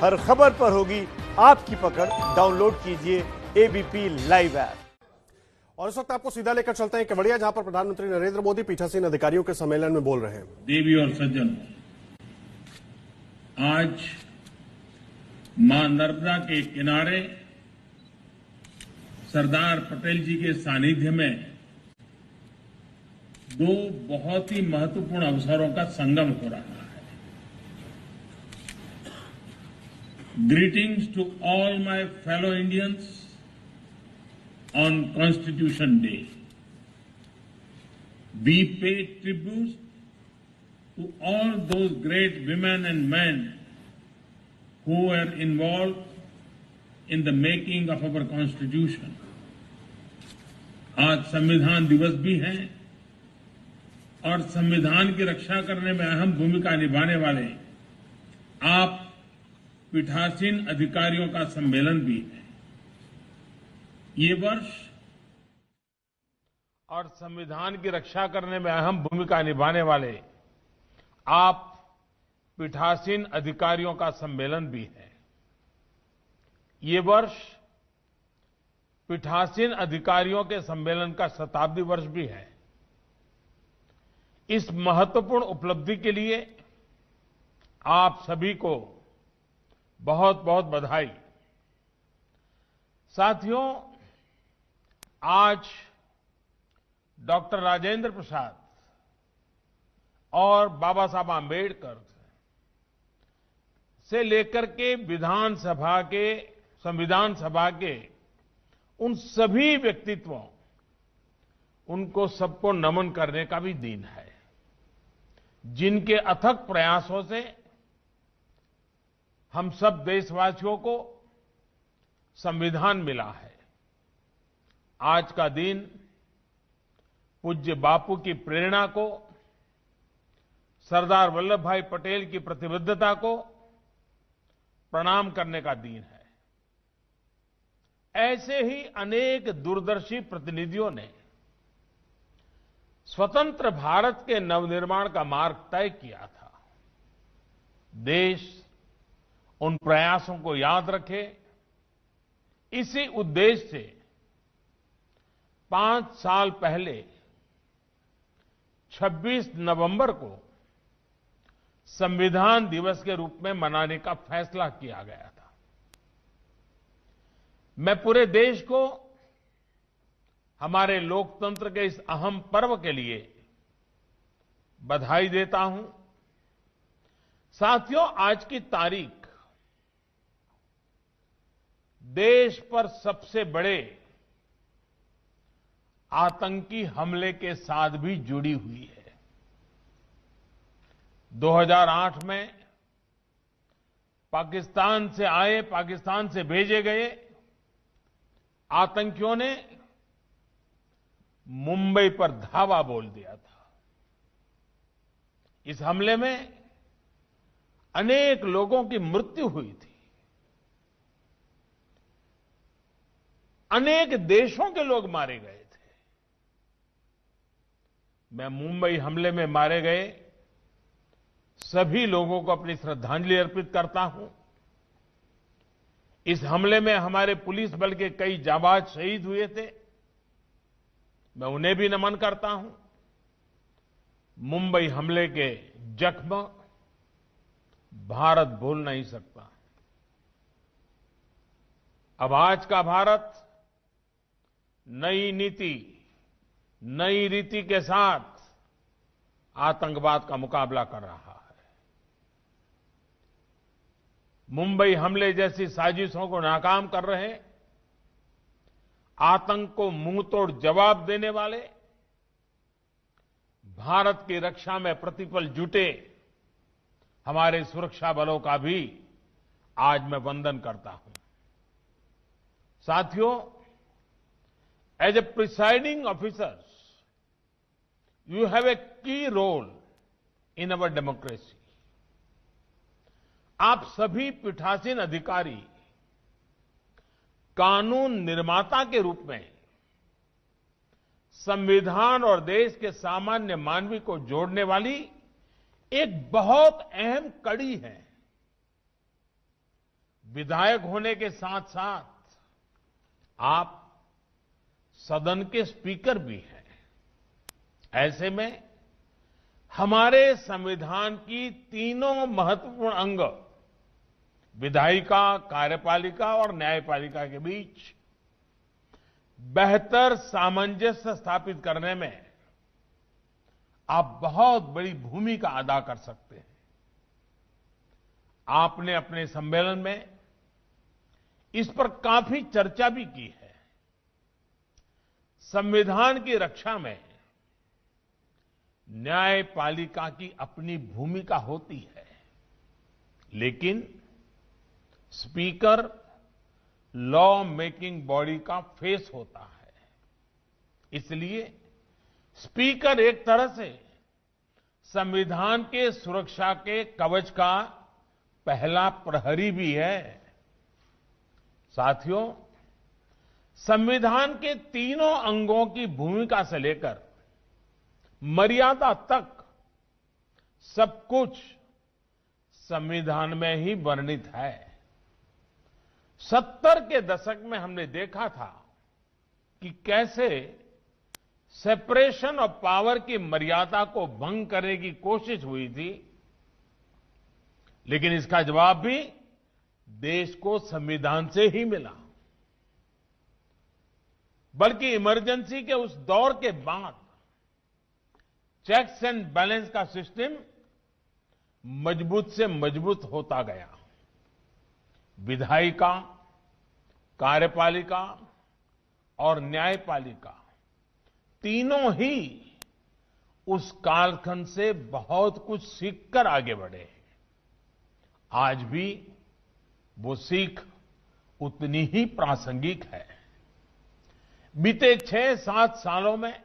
हर खबर पर होगी आपकी पकड़। डाउनलोड कीजिए एबीपी लाइव ऐप। और इस वक्त आपको सीधा लेकर चलते हैं केवड़िया, जहां पर प्रधानमंत्री नरेंद्र मोदी पीठासीन अधिकारियों के सम्मेलन में बोल रहे हैं। देवी और सज्जन, आज मां नर्मदा के किनारे सरदार पटेल जी के सानिध्य में दो बहुत ही महत्वपूर्ण अवसरों का संगम हो रहा है। Greetings to all my fellow Indians on Constitution Day. We pay tribute to all those great women and men who were involved in the making of our Constitution. आज संविधान दिवस भी है और संविधान की रक्षा करने में अहम भूमिका निभाने वाले आप पीठासीन अधिकारियों का सम्मेलन भी है। ये वर्ष और संविधान की रक्षा करने में अहम भूमिका निभाने वाले आप पीठासीन अधिकारियों का सम्मेलन भी है। ये वर्ष पीठासीन अधिकारियों के सम्मेलन का शताब्दी वर्ष भी है। इस महत्वपूर्ण उपलब्धि के लिए आप सभी को बहुत बहुत बधाई। साथियों, आज डॉक्टर राजेंद्र प्रसाद और बाबा साहब आंबेडकर से लेकर के संविधान सभा के उन सभी व्यक्तित्वों, उनको सबको नमन करने का भी दिन है, जिनके अथक प्रयासों से हम सब देशवासियों को संविधान मिला है। आज का दिन पूज्य बापू की प्रेरणा को, सरदार वल्लभ भाई पटेल की प्रतिबद्धता को प्रणाम करने का दिन है। ऐसे ही अनेक दूरदर्शी प्रतिनिधियों ने स्वतंत्र भारत के नवनिर्माण का मार्ग तय किया था। देश उन प्रयासों को याद रखे, इसी उद्देश्य से 5 साल पहले 26 नवंबर को संविधान दिवस के रूप में मनाने का फैसला किया गया था। मैं पूरे देश को हमारे लोकतंत्र के इस अहम पर्व के लिए बधाई देता हूं। साथियों, आज की तारीख देश पर सबसे बड़े आतंकी हमले के साथ भी जुड़ी हुई है। 2008 में पाकिस्तान से भेजे गए आतंकियों ने मुंबई पर धावा बोल दिया था। इस हमले में अनेक लोगों की मृत्यु हुई थी। अनेक देशों के लोग मारे गए थे। मैं मुंबई हमले में मारे गए सभी लोगों को अपनी श्रद्धांजलि अर्पित करता हूं। इस हमले में हमारे पुलिस बल के कई जाबाज शहीद हुए थे, मैं उन्हें भी नमन करता हूं। मुंबई हमले के जख्म भारत भूल नहीं सकता। अब आज का भारत नई नीति, नई रीति के साथ आतंकवाद का मुकाबला कर रहा है। मुंबई हमले जैसी साजिशों को नाकाम कर रहे, आतंक को मुंहतोड़ जवाब देने वाले, भारत की रक्षा में प्रतिपल जुटे हमारे सुरक्षा बलों का भी आज मैं वंदन करता हूं। साथियों, as a presiding officers, you have a key role in our democracy. आप सभी पीठासीन अधिकारी कानून निर्माता के रूप में संविधान और देश के सामान्य मानवी को जोड़ने वाली एक बहुत अहम कड़ी है। विधायक होने के साथ साथ आप सदन के स्पीकर भी हैं। ऐसे में हमारे संविधान की तीनों महत्वपूर्ण अंग विधायिका, कार्यपालिका और न्यायपालिका के बीच बेहतर सामंजस्य स्थापित करने में आप बहुत बड़ी भूमिका अदा कर सकते हैं। आपने अपने सम्मेलन में इस पर काफी चर्चा भी की है। संविधान की रक्षा में न्यायपालिका की अपनी भूमिका होती है, लेकिन स्पीकर लॉ मेकिंग बॉडी का फेस होता है। इसलिए स्पीकर एक तरह से संविधान के सुरक्षा के कवच का पहला प्रहरी भी है। साथियों, संविधान के तीनों अंगों की भूमिका से लेकर मर्यादा तक सब कुछ संविधान में ही वर्णित है। 70 के दशक में हमने देखा था कि कैसे सेपरेशन ऑफ पावर की मर्यादा को भंग करने की कोशिश हुई थी, लेकिन इसका जवाब भी देश को संविधान से ही मिला। बल्कि इमरजेंसी के उस दौर के बाद चेक्स एंड बैलेंस का सिस्टम मजबूत से मजबूत होता गया। विधायिका, कार्यपालिका और न्यायपालिका तीनों ही उस कालखंड से बहुत कुछ सीखकर आगे बढ़े। आज भी वो सीख उतनी ही प्रासंगिक है। बीते 6-7 सालों में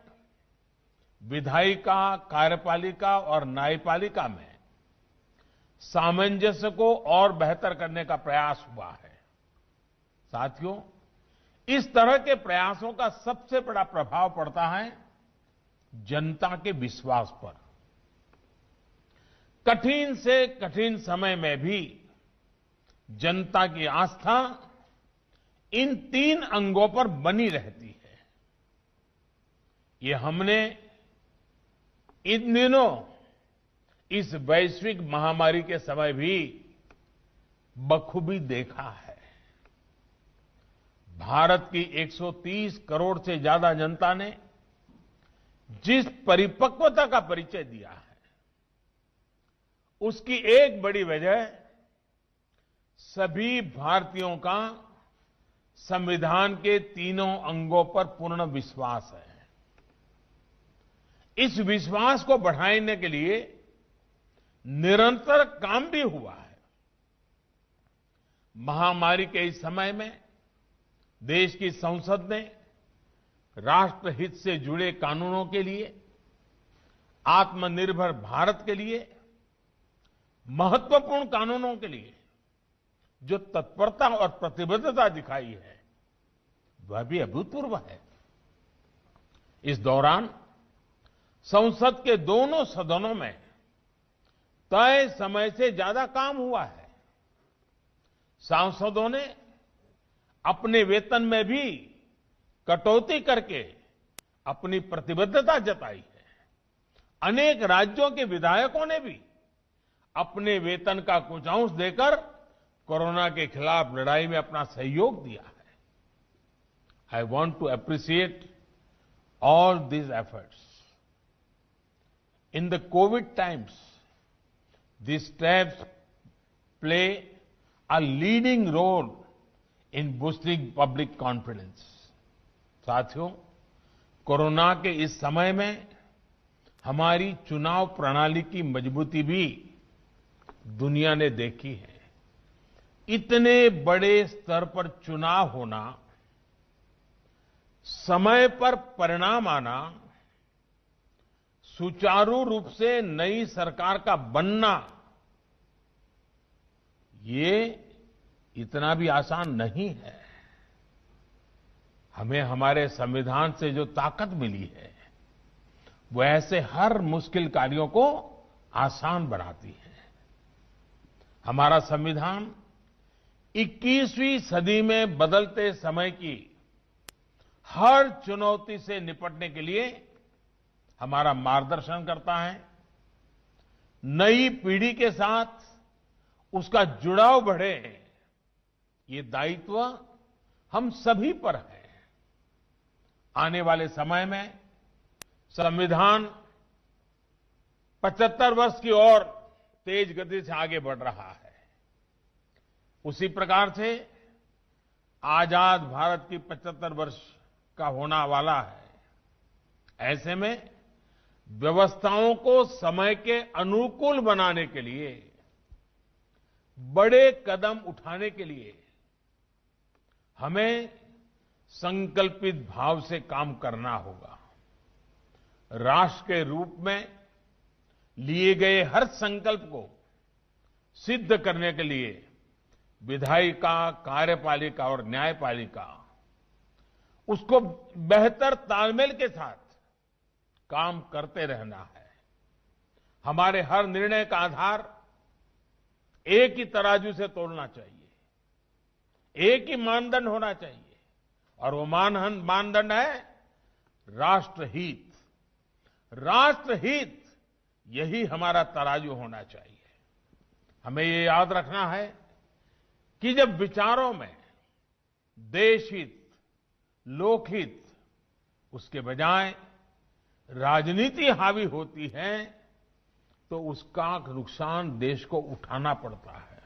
विधायिका, कार्यपालिका और न्यायपालिका में सामंजस्य को और बेहतर करने का प्रयास हुआ है। साथियों, इस तरह के प्रयासों का सबसे बड़ा प्रभाव पड़ता है जनता के विश्वास पर। कठिन से कठिन समय में भी जनता की आस्था इन 3 अंगों पर बनी रहती है। ये हमने इन दिनों इस वैश्विक महामारी के समय भी बखूबी देखा है। भारत की 130 करोड़ से ज्यादा जनता ने जिस परिपक्वता का परिचय दिया है, उसकी एक बड़ी वजह सभी भारतीयों का संविधान के तीनों अंगों पर पूर्ण विश्वास है। इस विश्वास को बढ़ाने के लिए निरंतर काम भी हुआ है। महामारी के इस समय में देश की संसद ने राष्ट्रहित से जुड़े कानूनों के लिए, आत्मनिर्भर भारत के लिए, महत्वपूर्ण कानूनों के लिए जो तत्परता और प्रतिबद्धता दिखाई है, वह भी अभूतपूर्व है। इस दौरान संसद के दोनों सदनों में तय समय से ज्यादा काम हुआ है। सांसदों ने अपने वेतन में भी कटौती करके अपनी प्रतिबद्धता जताई है। अनेक राज्यों के विधायकों ने भी अपने वेतन का कुछ अंश देकर कोरोना के खिलाफ लड़ाई में अपना सहयोग दिया है। I want to appreciate all these efforts. In the COVID times, these steps play a leading role in boosting public confidence. साथियों, कोरोना के इस समय में हमारी चुनाव प्रणाली की मजबूती भी दुनिया ने देखी है। इतने बड़े स्तर पर चुनाव होना, समय पर परिणाम आना, सुचारू रूप से नई सरकार का बनना, ये इतना भी आसान नहीं है। हमें हमारे संविधान से जो ताकत मिली है, वो ऐसे हर मुश्किल कार्यों को आसान बनाती है। हमारा संविधान 21वीं सदी में बदलते समय की हर चुनौती से निपटने के लिए हमारा मार्गदर्शन करता है। नई पीढ़ी के साथ उसका जुड़ाव बढ़े, ये दायित्व हम सभी पर है। आने वाले समय में संविधान 75 वर्ष की ओर तेज गति से आगे बढ़ रहा है। उसी प्रकार से आजाद भारत की 75 वर्ष का होना वाला है। ऐसे में व्यवस्थाओं को समय के अनुकूल बनाने के लिए, बड़े कदम उठाने के लिए हमें संकल्पित भाव से काम करना होगा। राष्ट्र के रूप में लिए गए हर संकल्प को सिद्ध करने के लिए विधायिका, कार्यपालिका और न्यायपालिका उसको बेहतर तालमेल के साथ काम करते रहना है। हमारे हर निर्णय का आधार एक ही तराजू से तोलना चाहिए, एक ही मानदंड होना चाहिए, और वो मानदंड है राष्ट्रहित। राष्ट्रहित यही हमारा तराजू होना चाहिए। हमें ये याद रखना है कि जब विचारों में देशहित, लोकहित, उसके बजाय राजनीति हावी होती है तो उसका नुकसान देश को उठाना पड़ता है।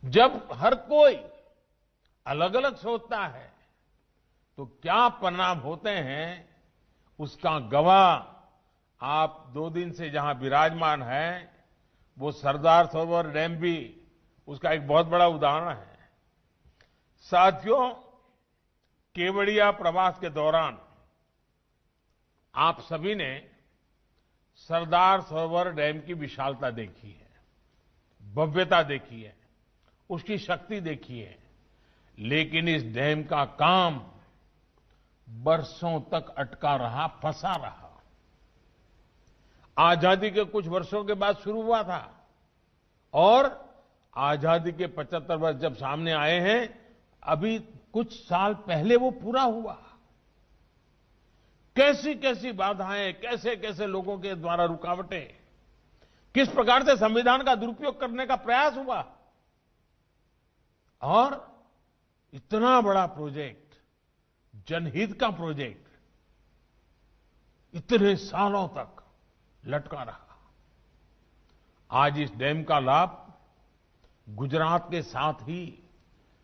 जब हर कोई अलग अलग सोचता है तो क्या परिणाम होते हैं उसका गवाह आप 2 दिन से जहां विराजमान हैं, वो सरदार सरोवर डैम भी उसका एक बहुत बड़ा उदाहरण है। साथियों, केवड़िया प्रवास के दौरान आप सभी ने सरदार सरोवर डैम की विशालता देखी है, भव्यता देखी है, उसकी शक्ति देखी है, लेकिन इस डैम का काम बरसों तक अटका रहा, फंसा रहा। आजादी के कुछ वर्षों के बाद शुरू हुआ था और आजादी के 75 वर्ष जब सामने आए हैं, अभी कुछ साल पहले वो पूरा हुआ। कैसी कैसी बाधाएं, कैसे कैसे लोगों के द्वारा रुकावटें, किस प्रकार से संविधान का दुरुपयोग करने का प्रयास हुआ, और इतना बड़ा प्रोजेक्ट, जनहित का प्रोजेक्ट, इतने सालों तक लटका रहा। आज इस डैम का लाभ गुजरात के साथ ही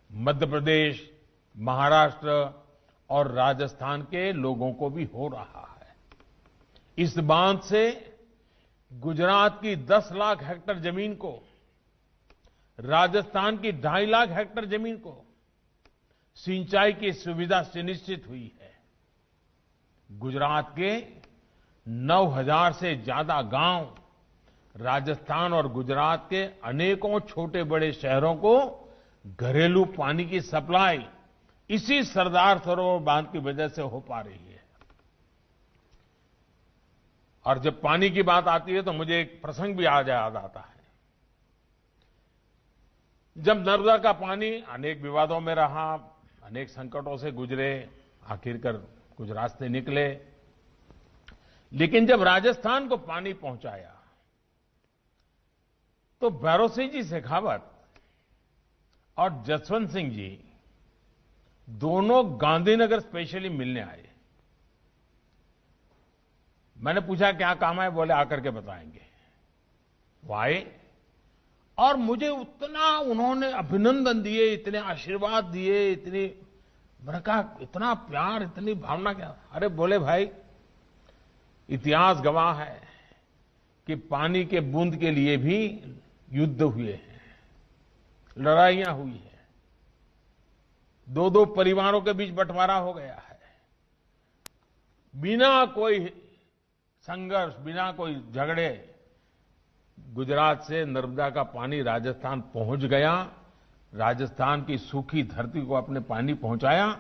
मध्य प्रदेश, महाराष्ट्र और राजस्थान के लोगों को भी हो रहा है। इस बांध से गुजरात की 10 लाख हेक्टेयर जमीन को, राजस्थान की 2.5 लाख हेक्टेयर जमीन को सिंचाई की सुविधा सुनिश्चित हुई है। गुजरात के 9,000 से ज्यादा गांव, राजस्थान और गुजरात के अनेकों छोटे बड़े शहरों को घरेलू पानी की सप्लाई इसी सरदार सरोवर बांध की वजह से हो पा रही है। और जब पानी की बात आती है तो मुझे एक प्रसंग भी याद आता है। जब नर्मदा का पानी अनेक विवादों में रहा, अनेक संकटों से गुजरे, आखिरकार कुछ रास्ते निकले, लेकिन जब राजस्थान को पानी पहुंचाया तो भैरों सिंह जी शेखावत और जसवंत सिंह जी दोनों गांधीनगर स्पेशली मिलने आए। मैंने पूछा क्या काम है, बोले आकर के बताएंगे। वो आए और मुझे उतना उन्होंने अभिनंदन दिए, इतने आशीर्वाद दिए, इतनी, मैंने कहा इतना प्यार, इतनी भावना क्या। अरे बोले भाई, इतिहास गवाह है कि पानी के बूंद के लिए भी युद्ध हुए हैं, लड़ाइयां हुई हैं, 2-2 परिवारों के बीच बंटवारा हो गया है। बिना कोई संघर्ष, बिना कोई झगड़े गुजरात से नर्मदा का पानी राजस्थान पहुंच गया, राजस्थान की सूखी धरती को अपने पानी पहुंचाया।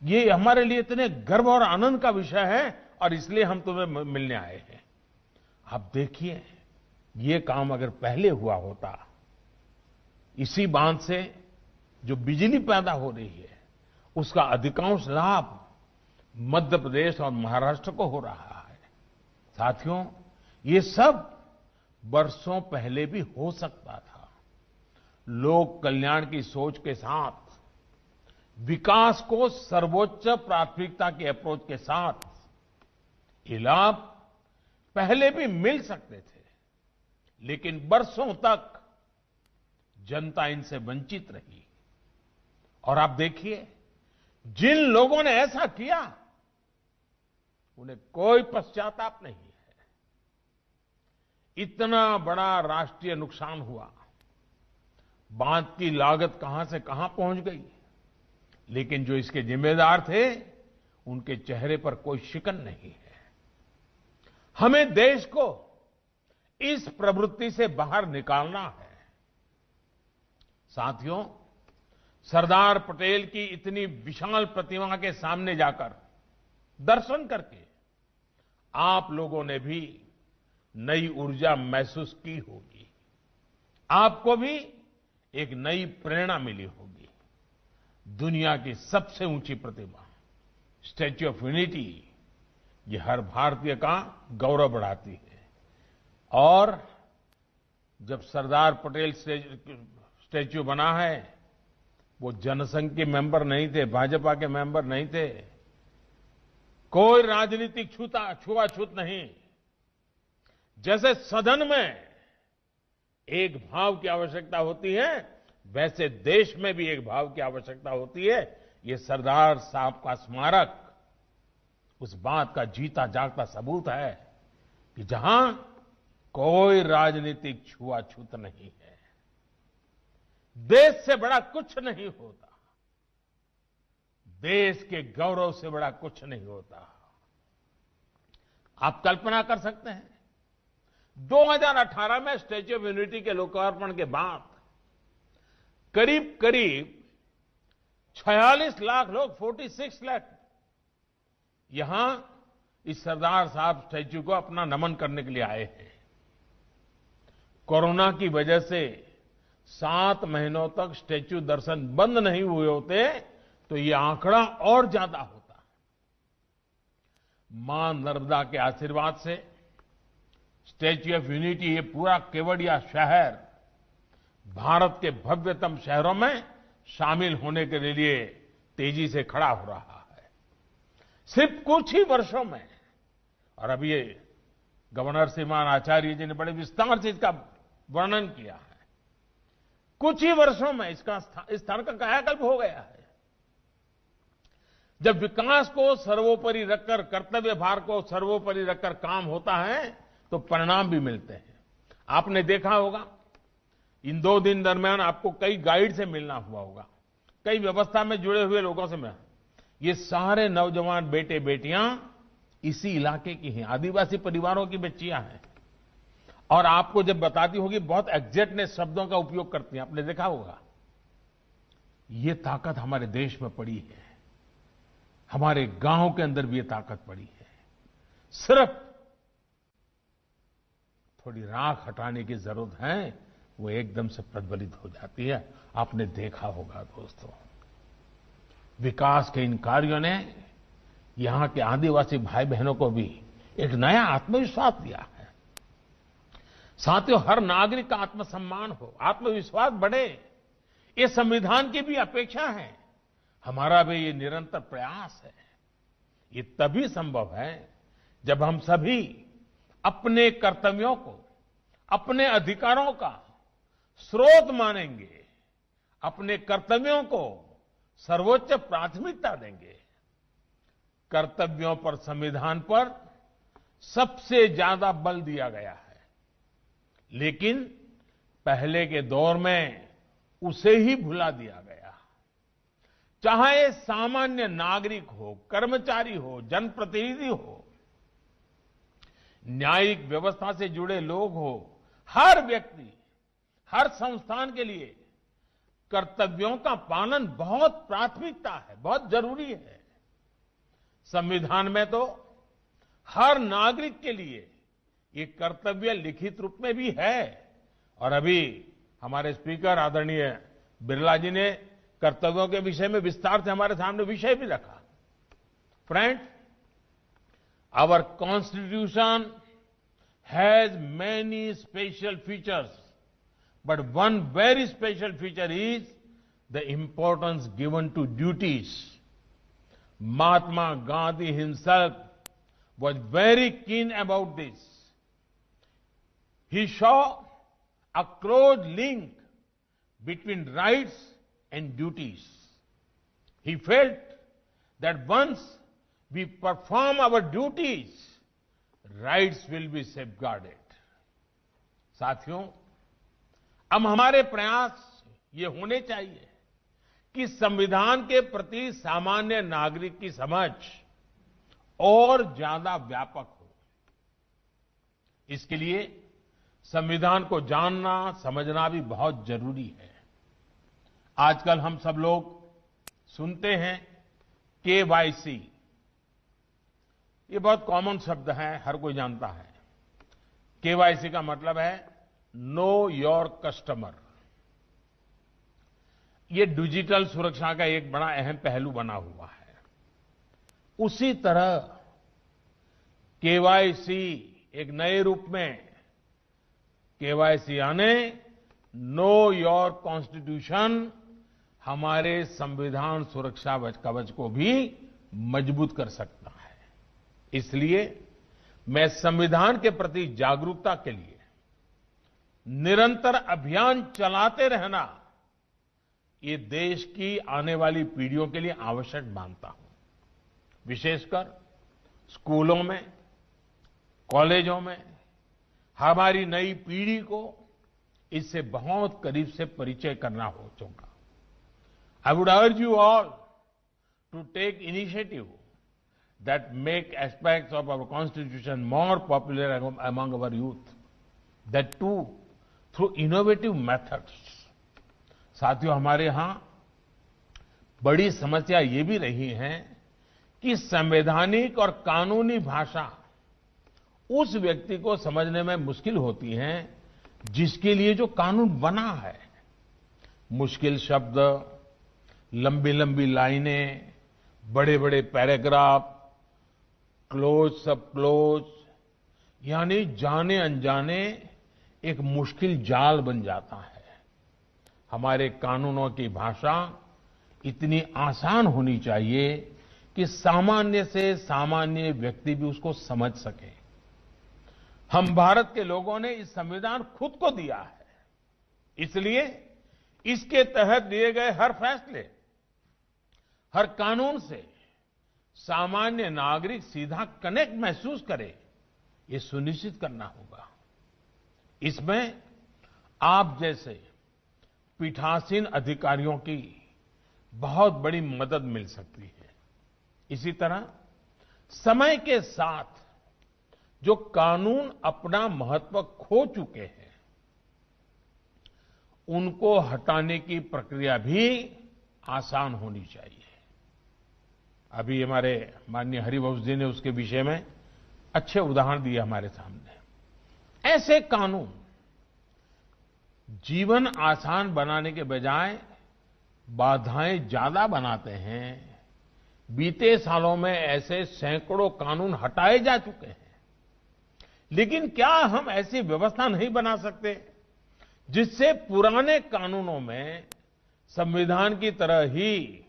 ये हमारे लिए इतने गर्व और आनंद का विषय है और इसलिए हम तुम्हें मिलने आए हैं। आप देखिए, ये काम अगर पहले हुआ होता, इसी बांध से जो बिजली पैदा हो रही है उसका अधिकांश लाभ मध्य प्रदेश और महाराष्ट्र को हो रहा है। साथियों, ये सब बरसों पहले भी हो सकता था। लोक कल्याण की सोच के साथ, विकास को सर्वोच्च प्राथमिकता के अप्रोच के साथ ये लाभ पहले भी मिल सकते थे, लेकिन बरसों तक जनता इनसे वंचित रही। और आप देखिए, जिन लोगों ने ऐसा किया उन्हें कोई पश्चाताप नहीं है। इतना बड़ा राष्ट्रीय नुकसान हुआ, बांध की लागत कहां से कहां पहुंच गई, लेकिन जो इसके जिम्मेदार थे उनके चेहरे पर कोई शिकन नहीं है। हमें देश को इस प्रवृत्ति से बाहर निकालना है। साथियों, सरदार पटेल की इतनी विशाल प्रतिमा के सामने जाकर दर्शन करके आप लोगों ने भी नई ऊर्जा महसूस की होगी। आपको भी एक नई प्रेरणा मिली होगी। दुनिया की सबसे ऊंची प्रतिमा स्टैच्यू ऑफ यूनिटी, ये हर भारतीय का गौरव बढ़ाती है। और जब सरदार पटेल स्टैच्यू बना है, वो जनसंघ के मेंबर नहीं थे, भाजपा के मेंबर नहीं थे, कोई राजनीतिक छुआछूत नहीं। जैसे सदन में एक भाव की आवश्यकता होती है, वैसे देश में भी एक भाव की आवश्यकता होती है। ये सरदार साहब का स्मारक उस बात का जीता जागता सबूत है कि जहां कोई राजनीतिक छुआछूत नहीं है। देश से बड़ा कुछ नहीं होता, देश के गौरव से बड़ा कुछ नहीं होता। आप कल्पना कर सकते हैं, 2018 में स्टैच्यू ऑफ यूनिटी के लोकार्पण के बाद करीब करीब 46 लाख लोग, 46 लाख, यहां इस सरदार साहब स्टैच्यू को अपना नमन करने के लिए आए हैं। कोरोना की वजह से 7 महीनों तक स्टैच्यू दर्शन बंद नहीं हुए होते तो ये आंकड़ा और ज्यादा होता। मां नर्मदा के आशीर्वाद से स्टैच्यू ऑफ यूनिटी, ये पूरा केवड़िया शहर भारत के भव्यतम शहरों में शामिल होने के लिए तेजी से खड़ा हो रहा है। सिर्फ कुछ ही वर्षों में, और अभी ये गवर्नर श्रीमान आचार्य जी ने बड़े विस्तार से इसका वर्णन किया है, कुछ ही वर्षों में इसका इस स्थान का कायाकल्प हो गया है। जब विकास को सर्वोपरि रखकर, कर्तव्य भार को सर्वोपरि रखकर काम होता है तो परिणाम भी मिलते हैं। आपने देखा होगा, इन 2 दिन दरमियान आपको कई गाइड से मिलना हुआ होगा, कई व्यवस्था में जुड़े हुए लोगों से मिलना। ये सारे नौजवान बेटे बेटियां इसी इलाके की हैं, आदिवासी परिवारों की बच्चियां हैं। और आपको जब बताती होगी, बहुत एग्जैक्टनेस शब्दों का उपयोग करती हैं, आपने देखा होगा। ये ताकत हमारे देश में पड़ी है, हमारे गांव के अंदर भी ये ताकत पड़ी है। सिर्फ थोड़ी राख हटाने की जरूरत है, वो एकदम से प्रज्वलित हो जाती है। आपने देखा होगा दोस्तों, विकास के इन कार्यों ने यहां के आदिवासी भाई बहनों को भी एक नया आत्मविश्वास दिया है। साथियों, हर नागरिक का आत्मसम्मान हो, आत्मविश्वास बढ़े, ये संविधान की भी अपेक्षा है, हमारा भी ये निरंतर प्रयास है। ये तभी संभव है जब हम सभी अपने कर्तव्यों को, अपने अधिकारों का स्रोत मानेंगे, अपने कर्तव्यों को सर्वोच्च प्राथमिकता देंगे। कर्तव्यों पर, संविधान पर सबसे ज्यादा बल दिया गया है, लेकिन पहले के दौर में उसे ही भुला दिया गया। चाहे सामान्य नागरिक हो, कर्मचारी हो, जनप्रतिनिधि हो, न्यायिक व्यवस्था से जुड़े लोग हो, हर व्यक्ति, हर संस्थान के लिए कर्तव्यों का पालन बहुत प्राथमिकता है, बहुत जरूरी है। संविधान में तो हर नागरिक के लिए ये कर्तव्य लिखित रूप में भी है। और अभी हमारे स्पीकर आदरणीय बिरला जी ने कर्तव्यों के विषय में विस्तार से हमारे सामने विषय भी रखा। Friends, our constitution has many special features, but one very special feature is the importance given to duties. Mahatma Gandhi himself was very keen about this. He saw a close link between rights and duties. He felt that once we perform our duties, rights will be safeguarded. साथियों, अब हमारे प्रयास ये होने चाहिए कि संविधान के प्रति सामान्य नागरिक की समझ और ज्यादा व्यापक हो। इसके लिए संविधान को जानना समझना भी बहुत जरूरी है। आजकल हम सब लोग सुनते हैं केवाईसी। ये बहुत कॉमन शब्द है, हर कोई जानता है। केवाईसी का मतलब है नो योर कस्टमर। ये डिजिटल सुरक्षा का एक बड़ा अहम पहलू बना हुआ है। उसी तरह केवाईसी एक नए रूप में केवाईसी यानी नो योर कॉन्स्टिट्यूशन हमारे संविधान सुरक्षा कवच को भी मजबूत कर सकता है। इसलिए मैं संविधान के प्रति जागरूकता के लिए निरंतर अभियान चलाते रहना ये देश की आने वाली पीढ़ियों के लिए आवश्यक मानता हूं। विशेषकर स्कूलों में, कॉलेजों में हमारी नई पीढ़ी को इससे बहुत करीब से परिचय करना हो चुका। I would urge you all to take initiative that make aspects of our constitution more popular among our youth, that too through innovative methods. साथियों, हमारे यहां बड़ी समस्या ये भी रही है कि संवैधानिक और कानूनी भाषा उस व्यक्ति को समझने में मुश्किल होती है जिसके लिए जो कानून बना है। मुश्किल शब्द, लंबी लंबी लाइनें, बड़े बड़े पैराग्राफ, क्लोज सब क्लोज, यानी जाने अनजाने एक मुश्किल जाल बन जाता है। हमारे कानूनों की भाषा इतनी आसान होनी चाहिए कि सामान्य से सामान्य व्यक्ति भी उसको समझ सके। हम भारत के लोगों ने इस संविधान खुद को दिया है, इसलिए इसके तहत लिए गए हर फैसले, हर कानून से सामान्य नागरिक सीधा कनेक्ट महसूस करे, ये सुनिश्चित करना होगा। इसमें आप जैसे पीठासीन अधिकारियों की बहुत बड़ी मदद मिल सकती है। इसी तरह समय के साथ जो कानून अपना महत्व खो चुके हैं, उनको हटाने की प्रक्रिया भी आसान होनी चाहिए। अभी हमारे माननीय हरिवंश जी ने उसके विषय में अच्छे उदाहरण दिए हमारे सामने। ऐसे कानून जीवन आसान बनाने के बजाय बाधाएं ज्यादा बनाते हैं। बीते सालों में ऐसे सैकड़ों कानून हटाए जा चुके हैं, लेकिन क्या हम ऐसी व्यवस्था नहीं बना सकते जिससे पुराने कानूनों में संविधान की तरह ही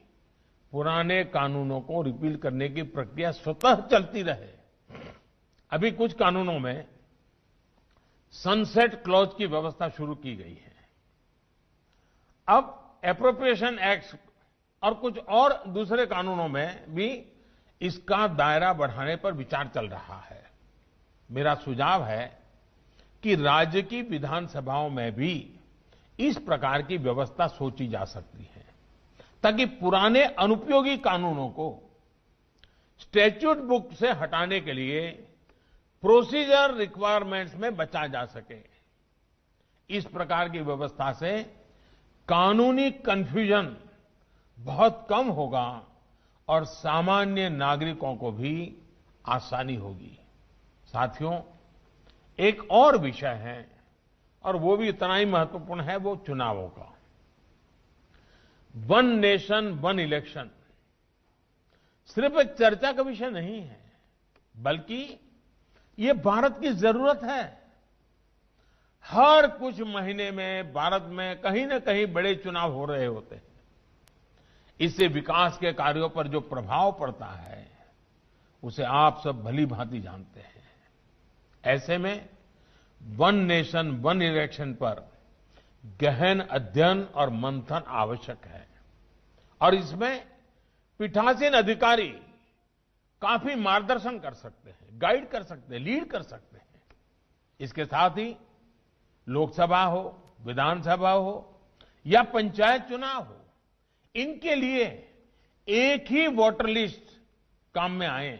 पुराने कानूनों को रिपील करने की प्रक्रिया स्वतः चलती रहे? अभी कुछ कानूनों में सनसेट क्लॉज की व्यवस्था शुरू की गई है। अब एप्रोप्रिएशन एक्ट और कुछ और दूसरे कानूनों में भी इसका दायरा बढ़ाने पर विचार चल रहा है। मेरा सुझाव है कि राज्य की विधानसभाओं में भी इस प्रकार की व्यवस्था सोची जा सकती है, ताकि पुराने अनुपयोगी कानूनों को स्टैट्यूट बुक से हटाने के लिए प्रोसीजर रिक्वायरमेंट्स में बचा जा सके। इस प्रकार की व्यवस्था से कानूनी कंफ्यूजन बहुत कम होगा और सामान्य नागरिकों को भी आसानी होगी। साथियों, एक और विषय है और वो भी इतना ही महत्वपूर्ण है, वो चुनावों का। वन नेशन वन इलेक्शन सिर्फ एक चर्चा का विषय नहीं है, बल्कि ये भारत की जरूरत है। हर कुछ महीने में भारत में कहीं न कहीं बड़े चुनाव हो रहे होते हैं। इससे विकास के कार्यों पर जो प्रभाव पड़ता है, उसे आप सब भली भांति जानते हैं। ऐसे में वन नेशन वन इलेक्शन पर गहन अध्ययन और मंथन आवश्यक है, और इसमें पीठासीन अधिकारी काफी मार्गदर्शन कर सकते हैं, गाइड कर सकते हैं, लीड कर सकते हैं। इसके साथ ही लोकसभा हो, विधानसभा हो या पंचायत चुनाव हो, इनके लिए एक ही वोटर लिस्ट काम में आए,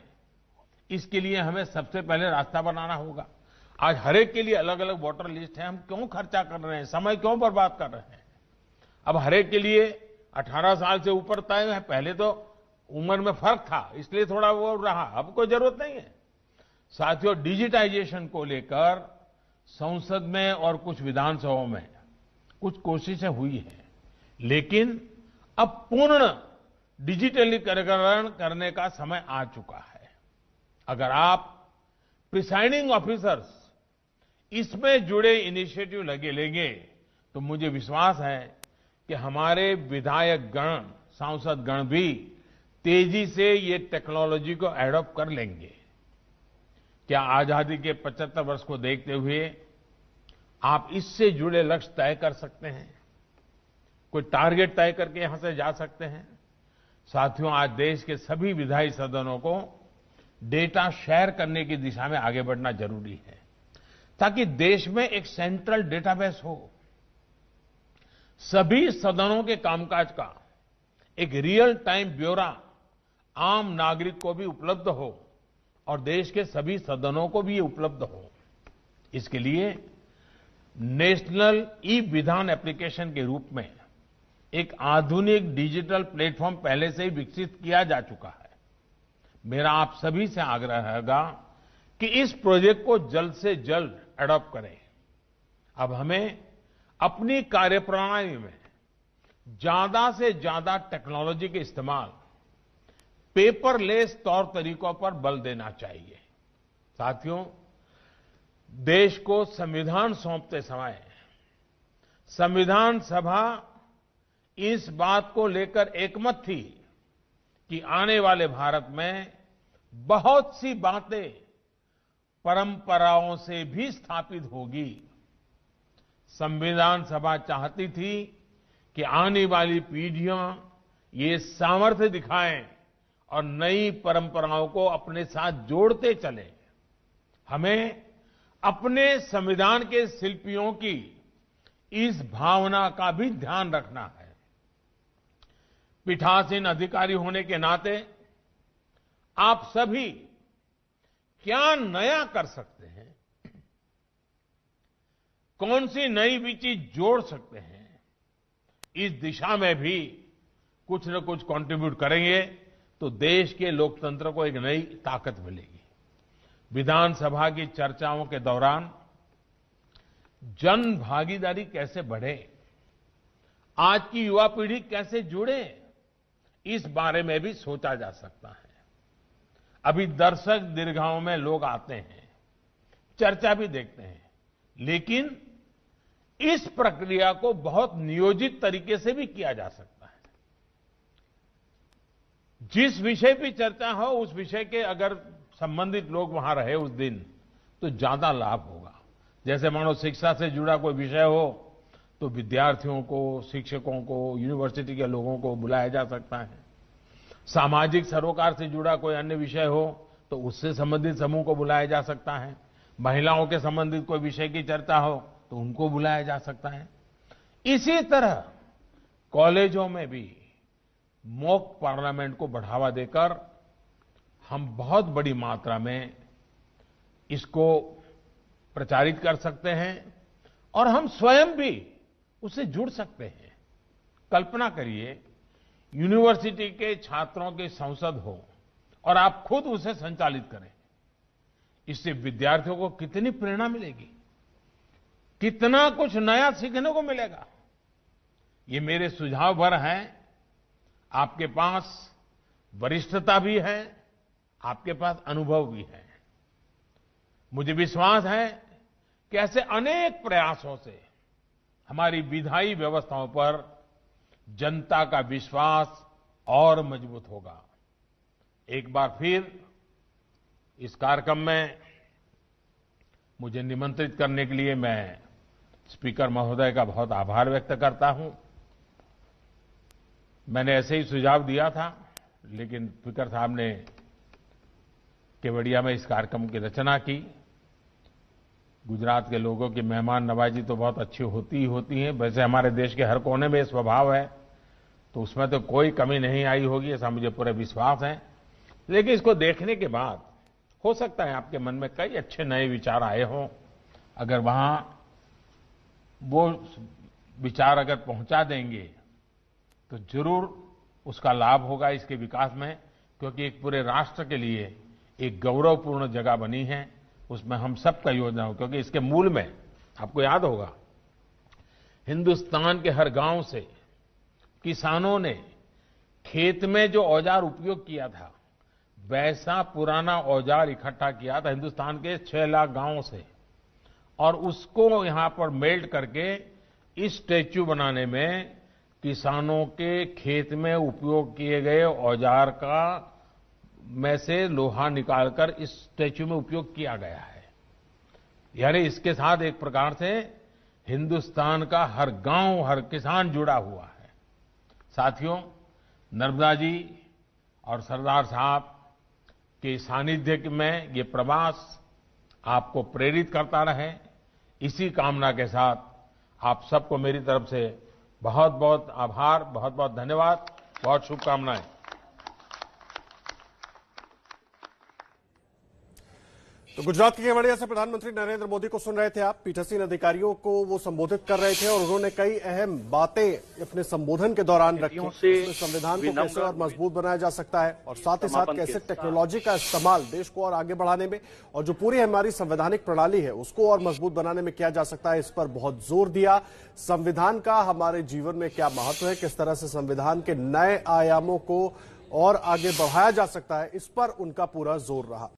इसके लिए हमें सबसे पहले रास्ता बनाना होगा। आज हर एक के लिए अलग अलग वोटर लिस्ट है, हम क्यों खर्चा कर रहे हैं, समय क्यों बर्बाद कर रहे हैं। अब हर एक के लिए 18 साल से ऊपर तय है। पहले तो उम्र में फर्क था, इसलिए थोड़ा वो रहा, अब कोई जरूरत नहीं है। साथियों, डिजिटाइजेशन को लेकर संसद में और कुछ विधानसभाओं में कुछ कोशिशें हुई हैं, लेकिन अब पूर्ण डिजिटलीकरण करने का समय आ चुका है। अगर आप प्रिसाइडिंग ऑफिसर्स इसमें जुड़े इनिशिएटिव लगे लेंगे, तो मुझे विश्वास है कि हमारे विधायक गण, सांसद गण भी तेजी से ये टेक्नोलॉजी को एडॉप्ट कर लेंगे। क्या आजादी के 75 वर्ष को देखते हुए आप इससे जुड़े लक्ष्य तय कर सकते हैं? कोई टारगेट तय करके यहां से जा सकते हैं? साथियों, आज देश के सभी विधायी सदनों को डेटा शेयर करने की दिशा में आगे बढ़ना जरूरी है, ताकि देश में एक सेंट्रल डेटाबेस हो। सभी सदनों के कामकाज का एक रियल टाइम ब्यौरा आम नागरिक को भी उपलब्ध हो और देश के सभी सदनों को भी ये उपलब्ध हो। इसके लिए नेशनल ई विधान एप्लीकेशन के रूप में एक आधुनिक डिजिटल प्लेटफॉर्म पहले से ही विकसित किया जा चुका है। मेरा आप सभी से आग्रह रहेगा कि इस प्रोजेक्ट को जल्द से जल्द एडॉप्ट करें। अब हमें अपनी कार्यप्रणाली में ज्यादा से ज्यादा टेक्नोलॉजी के इस्तेमाल, पेपरलेस तौर तरीकों पर बल देना चाहिए। साथियों, देश को संविधान सौंपते समय संविधान सभा इस बात को लेकर एकमत थी कि आने वाले भारत में बहुत सी बातें परंपराओं से भी स्थापित होगी। संविधान सभा चाहती थी कि आने वाली पीढ़ियां ये सामर्थ्य दिखाएं और नई परंपराओं को अपने साथ जोड़ते चले। हमें अपने संविधान के शिल्पियों की इस भावना का भी ध्यान रखना है। पीठासीन अधिकारी होने के नाते आप सभी क्या नया कर सकते हैं, कौन सी नई भी चीज जोड़ सकते हैं, इस दिशा में भी कुछ न कुछ कंट्रीब्यूट करेंगे तो देश के लोकतंत्र को एक नई ताकत मिलेगी। विधानसभा की चर्चाओं के दौरान जन भागीदारी कैसे बढ़े, आज की युवा पीढ़ी कैसे जुड़े, इस बारे में भी सोचा जा सकता है। अभी दर्शक दीर्घाओं में लोग आते हैं, चर्चा भी देखते हैं, लेकिन इस प्रक्रिया को बहुत नियोजित तरीके से भी किया जा सकता है। जिस विषय पे चर्चा हो, उस विषय के अगर संबंधित लोग वहां रहे उस दिन, तो ज्यादा लाभ होगा। जैसे मानो शिक्षा से जुड़ा कोई विषय हो, तो विद्यार्थियों को, शिक्षकों को, यूनिवर्सिटी के लोगों को बुलाया जा सकता है। सामाजिक सरोकार से जुड़ा कोई अन्य विषय हो, तो उससे संबंधित समूह को बुलाया जा सकता है। महिलाओं के संबंधित कोई विषय की चर्चा हो, तो उनको बुलाया जा सकता है। इसी तरह कॉलेजों में भी मॉक पार्लियामेंट को बढ़ावा देकर हम बहुत बड़ी मात्रा में इसको प्रचारित कर सकते हैं और हम स्वयं भी उससे जुड़ सकते हैं। कल्पना करिए, यूनिवर्सिटी के छात्रों की संसद हो और आप खुद उसे संचालित करें। इससे विद्यार्थियों को कितनी प्रेरणा मिलेगी। कितना कुछ नया सीखने को मिलेगा। ये मेरे सुझाव भर हैं। आपके पास वरिष्ठता भी है, आपके पास अनुभव भी है। मुझे विश्वास है कि ऐसे अनेक प्रयासों से हमारी विधायी व्यवस्थाओं पर जनता का विश्वास और मजबूत होगा। एक बार फिर इस कार्यक्रम में मुझे निमंत्रित करने के लिए मैं स्पीकर महोदय का बहुत आभार व्यक्त करता हूं। मैंने ऐसे ही सुझाव दिया था, लेकिन स्पीकर साहब ने केवड़िया में इस कार्यक्रम की रचना की। गुजरात के लोगों की मेहमान नवाजी तो बहुत अच्छी होती ही होती है। वैसे हमारे देश के हर कोने में स्वभाव है, तो उसमें तो कोई कमी नहीं आई होगी, ऐसा मुझे पूरा विश्वास है। लेकिन इसको देखने के बाद हो सकता है आपके मन में कई अच्छे नए विचार आए हों। अगर वहां वो विचार अगर पहुंचा देंगे तो जरूर उसका लाभ होगा इसके विकास में, क्योंकि एक पूरे राष्ट्र के लिए एक गौरवपूर्ण जगह बनी है। उसमें हम सबका योगदान हो, क्योंकि इसके मूल में आपको याद होगा हिंदुस्तान के हर गांव से किसानों ने खेत में जो औजार उपयोग किया था, वैसा पुराना औजार इकट्ठा किया था हिंदुस्तान के 6 लाख गांवों से, और उसको यहां पर मेल्ट करके इस स्टैच्यू बनाने में किसानों के खेत में उपयोग किए गए औजार का में से लोहा निकालकर इस स्टैच्यू में उपयोग किया गया है। यानी इसके साथ एक प्रकार से हिंदुस्तान का हर गांव, हर किसान जुड़ा हुआ है। साथियों, नर्मदा जी और सरदार साहब के सानिध्य में ये प्रवास आपको प्रेरित करता रहे। इसी कामना के साथ आप सबको मेरी तरफ से बहुत बहुत आभार, बहुत बहुत धन्यवाद, बहुत शुभकामनाएं। तो गुजरात के केवड़िया से प्रधानमंत्री नरेंद्र मोदी को सुन रहे थे आप। पीठासीन अधिकारियों को वो संबोधित कर रहे थे और उन्होंने कई अहम बातें अपने संबोधन के दौरान रखी। संविधान को कैसे और मजबूत बनाया जा सकता है और साथ ही साथ कैसे टेक्नोलॉजी का इस्तेमाल देश को और आगे बढ़ाने में और जो पूरी हमारी संवैधानिक प्रणाली है उसको और मजबूत बनाने में किया जा सकता है, इस पर बहुत जोर दिया। संविधान का हमारे जीवन में क्या महत्व है, किस तरह से संविधान के नए आयामों को और आगे बढ़ाया जा सकता है, इस पर उनका पूरा जोर रहा।